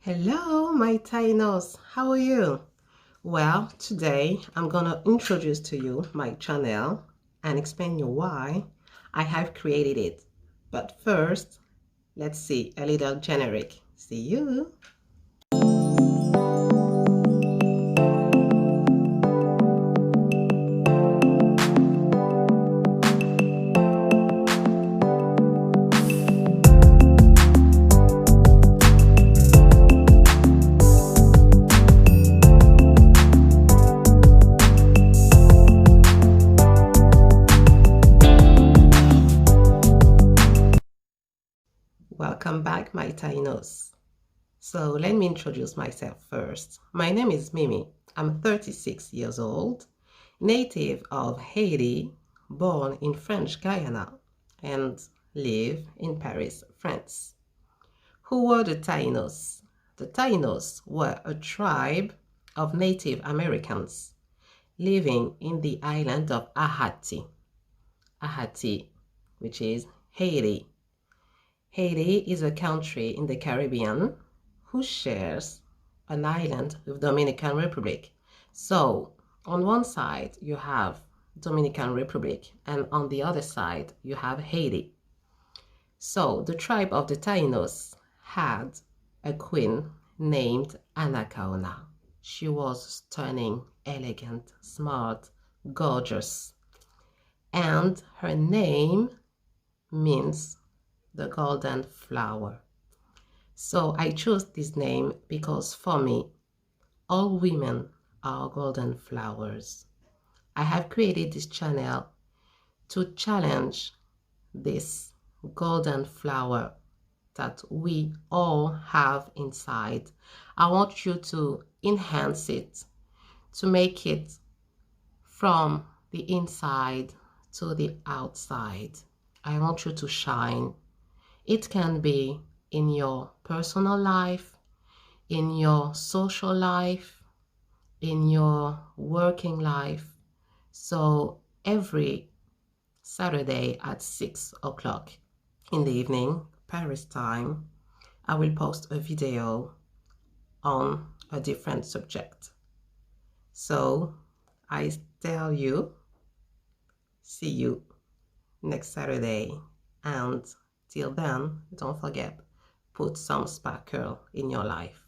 Hello, my Tainos. How are you? Well, today I'm gonna introduce to you my channel and explain you why I have created it. But first, let's see a little generic. See you. Welcome back, my Tainos. So let me introduce myself first. My name is Mimi. I'm 36 years old, native of Haiti, born in French Guiana, and live in Paris, France. Who were the Tainos? The Tainos were a tribe of Native Americans living in the island of Haiti, which is Haiti. Haiti is a country in the Caribbean who shares an island with Dominican Republic. So on one side you have Dominican Republic and on the other side you have Haiti. So the tribe of the Tainos had a queen named Anacaona. She was stunning, elegant, smart, gorgeous, and her name means the golden flower. So I chose this name because for me, all women are golden flowers. I have created this channel to challenge this golden flower that we all have inside. I want you to enhance it, to make it from the inside to the outside. I want you to shine. It can be in your personal life, in your social life, in your working life. So every Saturday at 6 o'clock in the evening, Paris time, I will post a video on a different subject. So I tell you, see you next Saturday, and till then, don't forget, put some sparkle in your life.